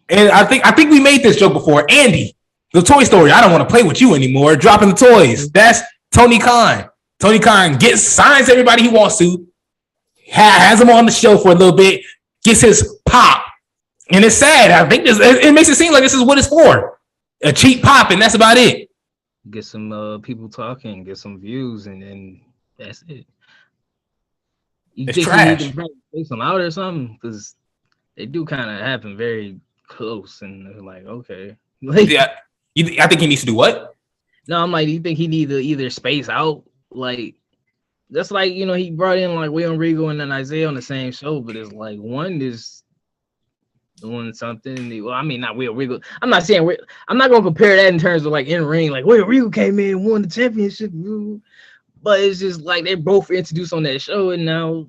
and I think we made this joke before. Andy, the Toy Story. I don't want to play with you anymore. Dropping the toys. That's Tony Khan. Tony Khan signs everybody he wants to. Has them on the show for a little bit. Gets his pop, and it's sad. I think it makes it seem like this is what it's for. A cheap pop, and that's about it. Get some people talking, get some views, and then that's it. It's trash. You need to take some out or something because they do kind of happen very close, and they're like, okay, like, yeah. I think he needs to do what? No, I'm like, do you think he need to either space out, like, that's like, he brought in like William Regal and then Isaiah on the same show, but it's like one is doing something. Well, I mean, not William Regal. I'm not saying I'm not gonna compare that in terms of like in ring, like William Regal came in and won the championship. But it's just like they both introduced on that show, and now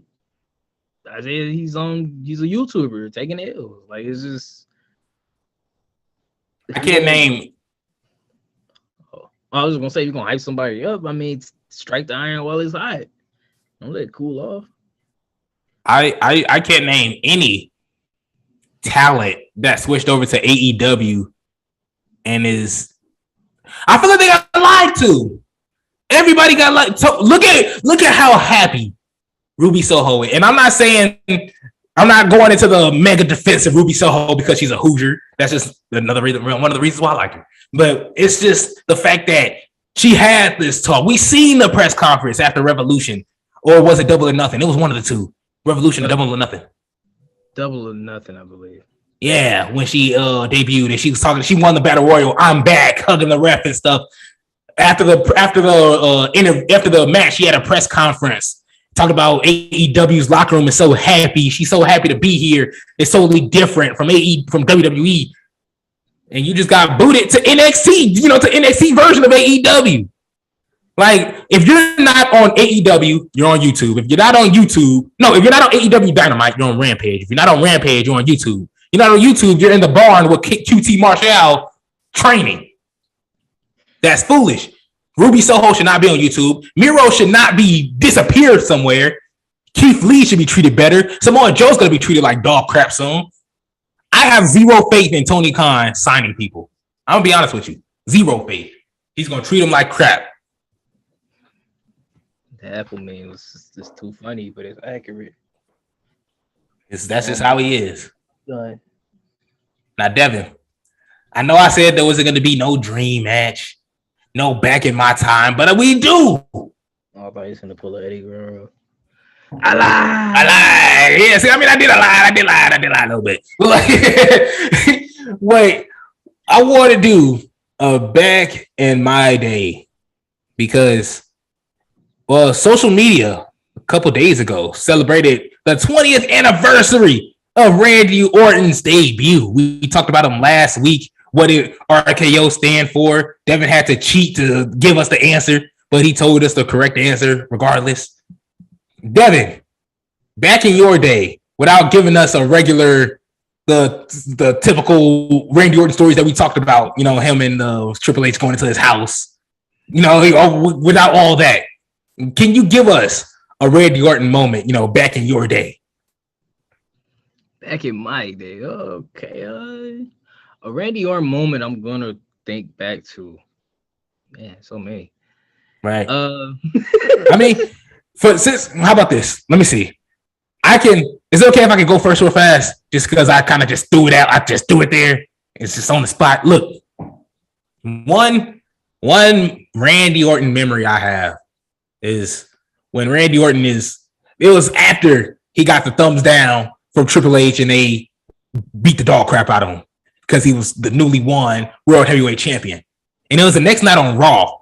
Isaiah, he's a YouTuber taking L's. Like, it's just I can't name. I was gonna say, you're gonna hype somebody up. I mean, strike the iron while it's hot. Don't let it cool off. I can't name any talent that switched over to AEW and is. I feel like they got lied to. Everybody got like look at how happy Ruby Soho is. And I'm not saying I'm not going into the mega defense of Ruby Soho because she's a Hoosier. That's just another reason, one of the reasons why I like her. But it's just the fact that she had this talk. We seen the press conference after Revolution, or was it Double or Nothing? It was one of the two. Revolution or Double or Nothing. Double or Nothing, I believe. Yeah, when she debuted and she was talking, she won the Battle Royal. I'm back, hugging the ref and stuff. After the match, she had a press conference. Talked about AEW's locker room is so happy. She's so happy to be here. It's totally different from WWE. And you just got booted to NXT, to NXT version of AEW. Like, if you're not on AEW, you're on YouTube. If you're not on YouTube, if you're not on AEW Dynamite, you're on Rampage. If you're not on Rampage, you're on YouTube. You're not on YouTube, you're in the barn with QT Marshall training. That's foolish. Ruby Soho should not be on YouTube. Miro should not be disappeared somewhere. Keith Lee should be treated better. Samoa Joe's going to be treated like dog crap soon. I have zero faith in Tony Khan signing people. I'm going to be honest with you. Zero faith. He's going to treat them like crap. The Apple meme was just too funny, but it's accurate. That's just how he is. Done. Now, Devin, I know I said there wasn't going to be no dream match, no back in my time, but we do. Oh, I thought he was going to pull an Eddie Guerrero. I lied. Yeah, see, I mean, I did lie a little bit. Wait, I want to do a back in my day because, well, social media a couple days ago celebrated the 20th anniversary of Randy Orton's debut. We talked about him last week, what did RKO stand for. Devin had to cheat to give us the answer, but he told us the correct answer regardless. Devin, back in your day, without giving us a regular, the typical Randy Orton stories that we talked about, you know, him and Triple H going into his house, you know, without all that, can you give us a Randy Orton moment, you know, back in your day? Back in my day, okay. A Randy Orton moment I'm going to think back to. Man, so many. Right. I mean... how about this? Let me see. Is it okay if I can go first real fast? Just because I kind of just threw it out. I just threw it there. It's just on the spot. Look, one Randy Orton memory I have is when Randy Orton it was after he got the thumbs down from Triple H and they beat the dog crap out of him because he was the newly won World Heavyweight Champion. And it was the next night on Raw.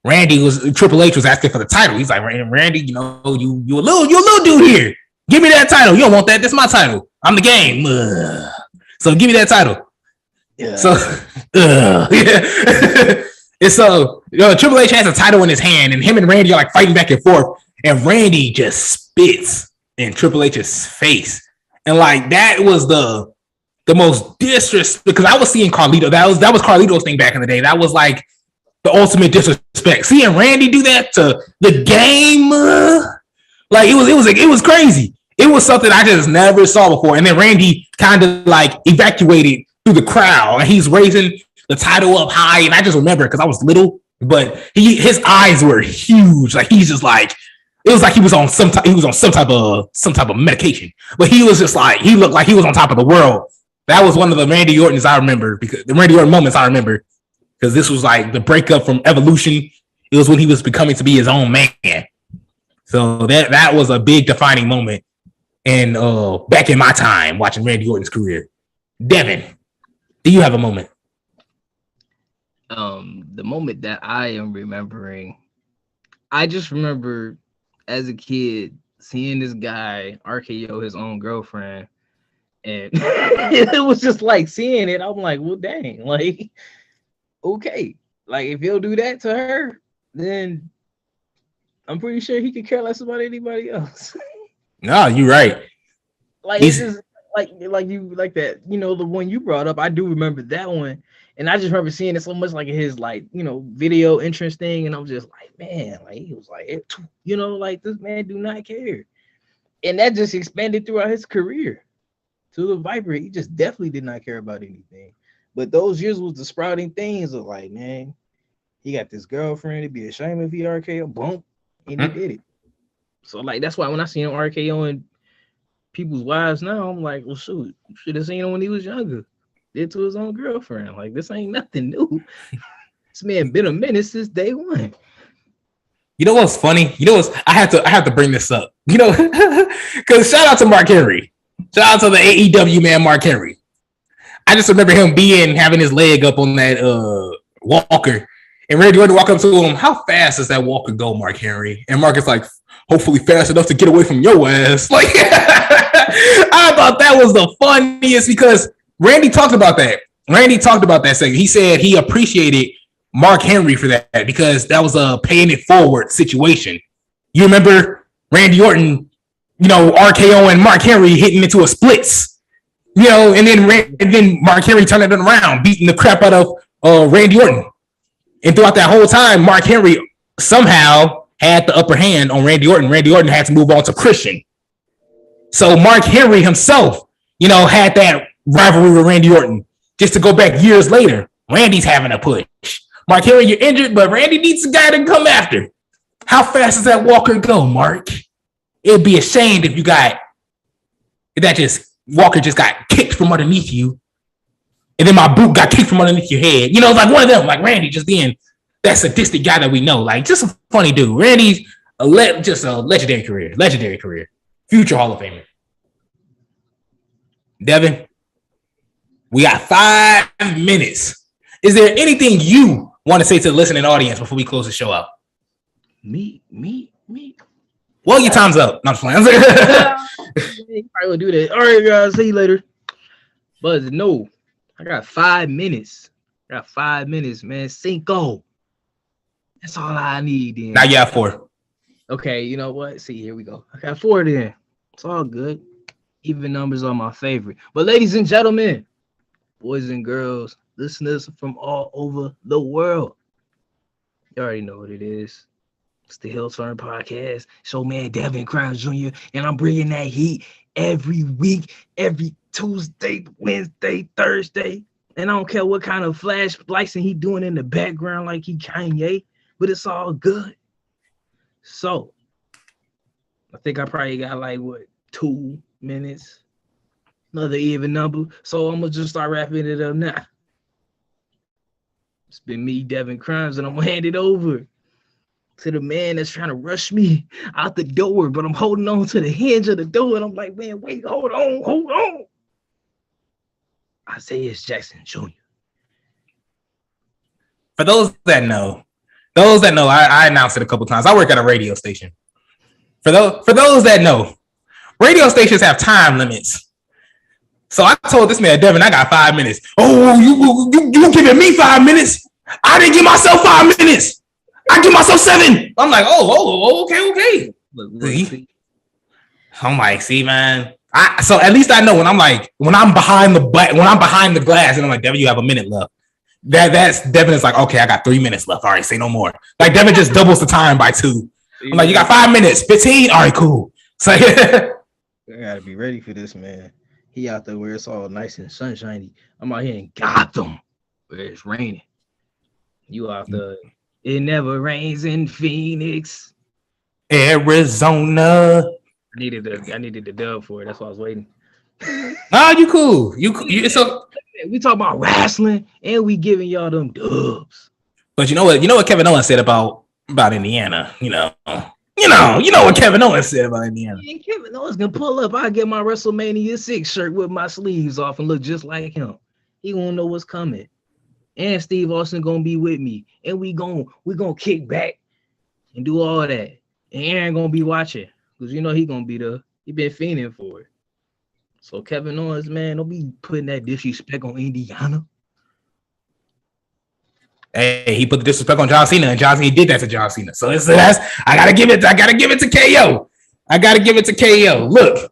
Triple H was asking for the title. He's like, Randy, you know, you a little dude here. Give me that title. You don't want that. That's my title. I'm the game. So give me that title. Yeah. So, yeah. And so, Triple H has a title in his hand, and him and Randy are like fighting back and forth. And Randy just spits in Triple H's face, and like that was the most disrespect because I was seeing Carlito. That was Carlito's thing back in the day. That was like the ultimate disrespect. Seeing Randy do that to the game, like it was crazy. It was something I just never saw before. And then Randy kind of like evacuated through the crowd, and he's raising the title up high. And I just remember because I was little, but his eyes were huge. Like he's just like it was like he was on some type of medication. But he was just like he looked like he was on top of the world. That was one of the Randy Ortons I remember because the Randy Orton moments I remember. Because this was like the breakup from Evolution. It was when he was becoming to be his own man. So that was a big defining moment. And back in my time watching Randy Orton's career. Devin, do you have a moment? The moment that I am remembering, I just remember as a kid seeing this guy RKO his own girlfriend. And it was just like seeing it. I'm like, well, dang, like, okay, like if he'll do that to her, then I'm pretty sure he could care less about anybody else. No, you're right. Like it's just like that, you know, the one you brought up. I do remember that one, and I just remember seeing it so much like his like, you know, video entrance thing, and I'm just like, man, like he was like, you know, like this man do not care, and that just expanded throughout his career to the Viper. He just definitely did not care about anything. But those years was the sprouting things of like, man, he got this girlfriend. It'd be a shame if he RKO, boom, and he did it. So like that's why when I seen him RKOing people's wives now, I'm like, well, shoot, you should have seen him when he was younger. Did to his own girlfriend. Like this ain't nothing new. This man been a menace since day one. You know what's funny? You know what's I have to bring this up. You know, because shout out to Mark Henry. Shout out to the AEW man, Mark Henry. I just remember him having his leg up on that walker, and Randy Orton walk up to him. How fast does that walker go, Mark Henry? And Mark is like, hopefully fast enough to get away from your ass. Like, I thought that was the funniest because Randy talked about that. Randy talked about that segment. He said he appreciated Mark Henry for that because that was a paying it forward situation. You remember Randy Orton, you know, RKO and Mark Henry hitting into a splits. You know, and then Mark Henry turned it around, beating the crap out of Randy Orton. And throughout that whole time, Mark Henry somehow had the upper hand on Randy Orton. Randy Orton had to move on to Christian. So Mark Henry himself, had that rivalry with Randy Orton. Just to go back years later, Randy's having a push. Mark Henry, you're injured, but Randy needs a guy to come after. How fast does that Walker go, Mark? It'd be ashamed if Walker just got kicked from underneath you, and then my boot got kicked from underneath your head. Like one of them, like Randy just being that sadistic guy that we know. Like, just a funny dude. Randy's just a legendary career. Future Hall of Famer. Devin, we got 5 minutes. Is there anything you want to say to the listening audience before we close the show out? Me. Well, your time's up. Not playing. I will do that. All right, guys. See you later. But no, I got 5 minutes. Man. Cinco. That's all I need. Then. Now you have 4. Okay, you know what? See, here we go. I got 4 then. It's all good. Even numbers are my favorite. But ladies and gentlemen, boys and girls, listeners from all over the world, you already know what it is. It's the Hill Turn Podcast. Show man Devin Crimes Jr. And I'm bringing that heat every week, every Tuesday, Wednesday, Thursday. And I don't care what kind of flash splicing he doing in the background like he Kanye, but it's all good. So, I think I probably got 2 minutes. Another even number. So I'm going to just start wrapping it up now. It's been me, Devin Crimes, and I'm going to hand it over to the man that's trying to rush me out the door, but I'm holding on to the hinge of the door, and I'm like, man, wait, hold on. Isaiah Jackson Jr. For those that know, I announced it a couple times. I work at a radio station. For those that know, radio stations have time limits. So I told this man, Devin, I got 5 minutes. Oh, you giving me 5 minutes? I didn't give myself 5 minutes. I give myself 7. I'm like, okay. See? I'm like, see, man. So at least I know when I'm behind the glass, and I'm like, Devin, you have a minute left. That's Devin is like, okay, I got 3 minutes left. All right, say no more. Like Devin just doubles the time by 2. I'm like, you got 5 minutes, 15. All right, cool. So I gotta be ready for this, man. He out there where it's all nice and sunshiny. I'm out here in Gotham where it's raining. You out there. It never rains in Phoenix, Arizona. I needed the dub for it. That's why I was waiting. Nah, you cool. You so we talk about wrestling and we giving y'all them dubs. But you know what Kevin Owens said about Indiana. You know what Kevin Owens said about Indiana. And Kevin Owens gonna pull up. I get my WrestleMania 6 shirt with my sleeves off and look just like him. He won't know what's coming. And Steve Austin gonna be with me, and we gonna kick back and do all that. And Aaron gonna be watching because he gonna be there. He been fiending for it. So Kevin Owens, man, don't be putting that disrespect on Indiana. Hey, he put the disrespect on John Cena, and John Cena did that to John Cena. So I gotta give it to KO. I gotta give it to KO. Look,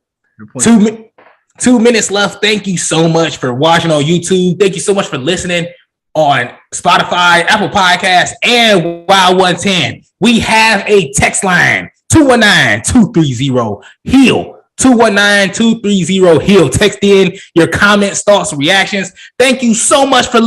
2 minutes left. Thank you so much for watching on YouTube. Thank you so much for listening on Spotify, Apple Podcasts, and Wild 110. We have a text line, 219-230-HEAL. 219-230-HEAL. Text in your comments, thoughts, reactions. Thank you so much for listening.